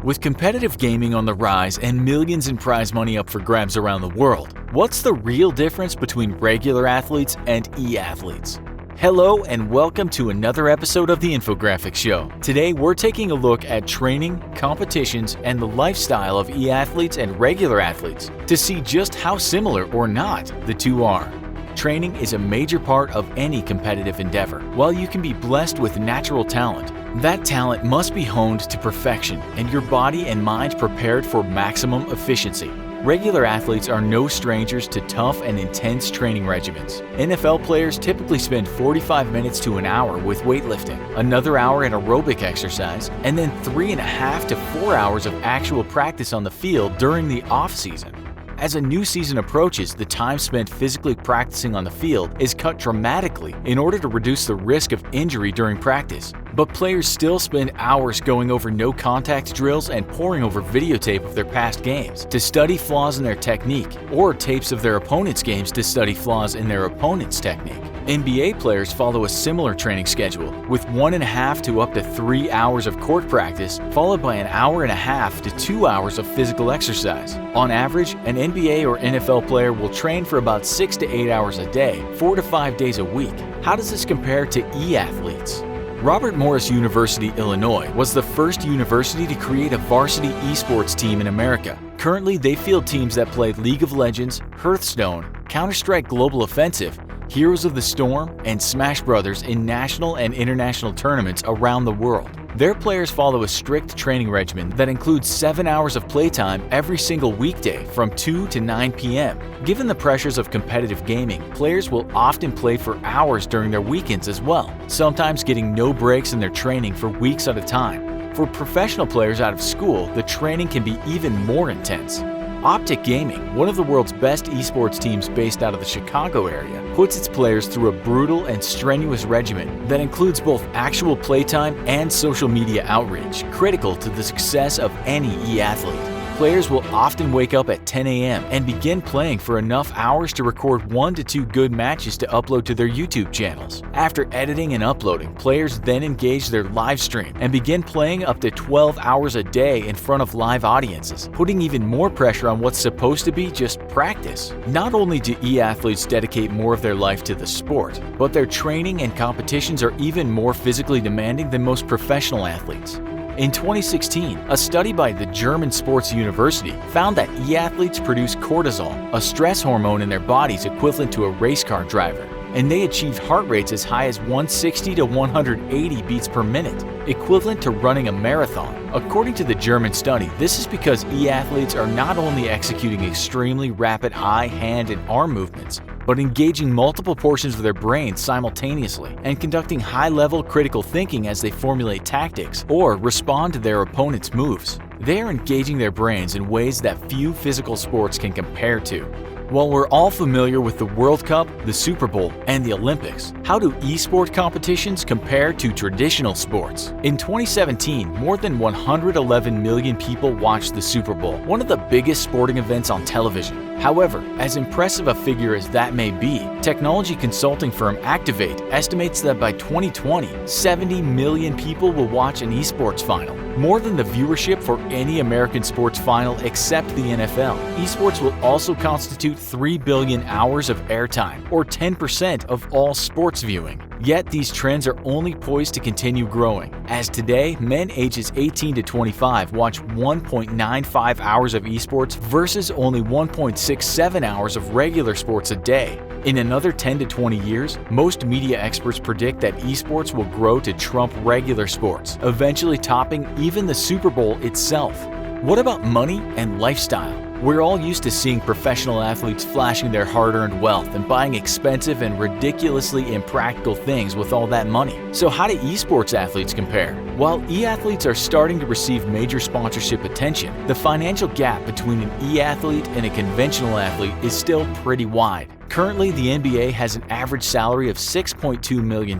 With competitive gaming on the rise and millions in prize money up for grabs around the world, what's the real difference between regular athletes and e-athletes? Hello and welcome to another episode of the Infographics Show. Today we're taking a look at training, competitions, and the lifestyle of e-athletes and regular athletes to see just how similar or not the two are. Training is a major part of any competitive endeavor. While you can be blessed with natural talent, that talent must be honed to perfection and your body and mind prepared for maximum efficiency. Regular athletes are no strangers to tough and intense training regimens. NFL players typically spend 45 minutes to an hour with weightlifting, another hour in aerobic exercise, and then 3.5 to 4 hours of actual practice on the field during the off-season. As a new season approaches, the time spent physically practicing on the field is cut dramatically in order to reduce the risk of injury during practice. But players still spend hours going over no-contact drills and poring over videotape of their past games to study flaws in their technique, or tapes of their opponents' games to study flaws in their opponent's technique. NBA players follow a similar training schedule, with 1.5 to up to 3 hours of court practice, followed by 1.5 hours to 2 hours of physical exercise. On average, an NBA or NFL player will train for about 6 to 8 hours a day, 4 to 5 days a week. How does this compare to e-athletes? Robert Morris University, Illinois was the first university to create a varsity eSports team in America. Currently, they field teams that play League of Legends, Hearthstone, Counter-Strike Global Offensive, Heroes of the Storm, and Smash Brothers in national and international tournaments around the world. Their players follow a strict training regimen that includes 7 hours of playtime every single weekday from 2 to 9 p.m. Given the pressures of competitive gaming, players will often play for hours during their weekends as well, sometimes getting no breaks in their training for weeks at a time. For professional players out of school, the training can be even more intense. Optic Gaming, one of the world's best esports teams based out of the Chicago area, puts its players through a brutal and strenuous regimen that includes both actual playtime and social media outreach, critical to the success of any e-athlete. Players will often wake up at 10 a.m. and begin playing for enough hours to record 1 to 2 good matches to upload to their YouTube channels. After editing and uploading, players then engage their live stream and begin playing up to 12 hours a day in front of live audiences, putting even more pressure on what's supposed to be just practice. Not only do e-athletes dedicate more of their life to the sport, but their training and competitions are even more physically demanding than most professional athletes. In 2016, a study by the German Sports University found that e-athletes produce cortisol, a stress hormone in their bodies equivalent to a race car driver, and they achieved heart rates as high as 160 to 180 beats per minute, equivalent to running a marathon. According to the German study, this is because e-athletes are not only executing extremely rapid eye, hand, and arm movements, but engaging multiple portions of their brain simultaneously and conducting high-level critical thinking as they formulate tactics or respond to their opponent's moves. They are engaging their brains in ways that few physical sports can compare to. While we're all familiar with the World Cup, the Super Bowl, and the Olympics, how do esports competitions compare to traditional sports? In 2017, more than 111 million people watched the Super Bowl, one of the biggest sporting events on television. However, as impressive a figure as that may be, technology consulting firm Activate estimates that by 2020, 70 million people will watch an esports final, more than the viewership for any American sports final except the NFL. Esports will also constitute 3 billion hours of airtime, or 10% of all sports viewing. Yet these trends are only poised to continue growing, as today, men ages 18 to 25 watch 1.95 hours of esports versus only 1.67 hours of regular sports a day. In another 10 to 20 years, most media experts predict that esports will grow to trump regular sports, eventually topping even the Super Bowl itself. What about money and lifestyle? We're all used to seeing professional athletes flashing their hard-earned wealth and buying expensive and ridiculously impractical things with all that money. So how do esports athletes compare? While e-athletes are starting to receive major sponsorship attention, the financial gap between an e-athlete and a conventional athlete is still pretty wide. Currently, the NBA has an average salary of $6.2 million,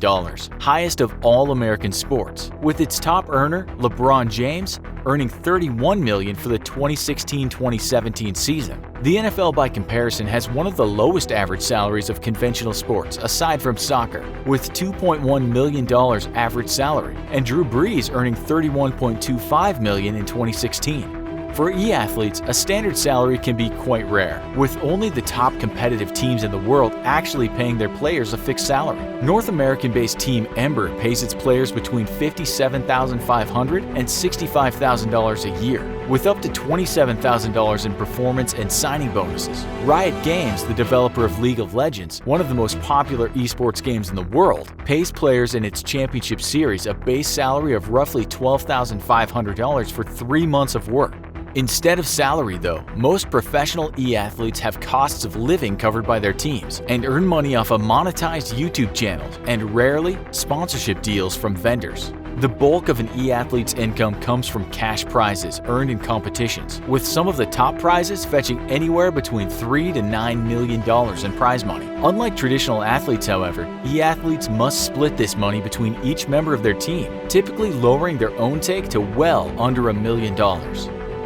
highest of all American sports, with its top earner, LeBron James, earning $31 million for the 2016-2017 season. The NFL, by comparison, has one of the lowest average salaries of conventional sports, aside from soccer, with $2.1 million average salary, and Drew Brees earning $31.25 million in 2016. For e-athletes, a standard salary can be quite rare, with only the top competitive teams in the world actually paying their players a fixed salary. North American-based team Ember pays its players between $57,500 and $65,000 a year, with up to $27,000 in performance and signing bonuses. Riot Games, the developer of League of Legends, one of the most popular esports games in the world, pays players in its championship series a base salary of roughly $12,500 for 3 months of work. Instead of salary, though, most professional e-athletes have costs of living covered by their teams and earn money off of monetized YouTube channels and, rarely, sponsorship deals from vendors. The bulk of an e-athlete's income comes from cash prizes earned in competitions, with some of the top prizes fetching anywhere between $3 to $9 million in prize money. Unlike traditional athletes, however, e-athletes must split this money between each member of their team, typically lowering their own take to well under $1 million.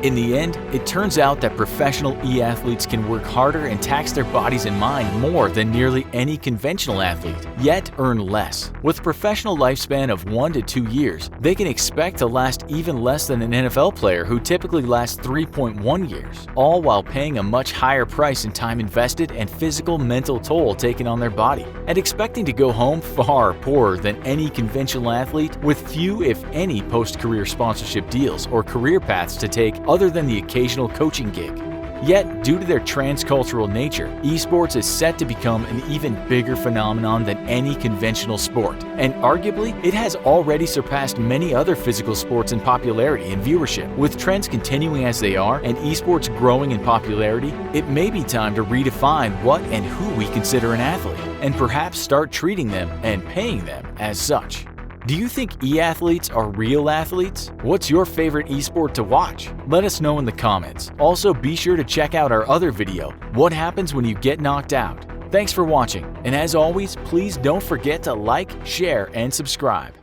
In the end, it turns out that professional e-athletes can work harder and tax their bodies and mind more than nearly any conventional athlete, yet earn less. With a professional lifespan of 1 to 2 years, they can expect to last even less than an NFL player who typically lasts 3.1 years, all while paying a much higher price in time invested and physical mental toll taken on their body, and expecting to go home far poorer than any conventional athlete with few, if any, post-career sponsorship deals or career paths to take other than the occasional coaching gig. Yet, due to their transcultural nature, esports is set to become an even bigger phenomenon than any conventional sport, and arguably, it has already surpassed many other physical sports in popularity and viewership. With trends continuing as they are and esports growing in popularity, it may be time to redefine what and who we consider an athlete, and perhaps start treating them and paying them as such. Do you think e-athletes are real athletes? What's your favorite esport to watch? Let us know in the comments. Also, be sure to check out our other video, What Happens When You Get Knocked Out? Thanks for watching, and as always, please don't forget to like, share, and subscribe.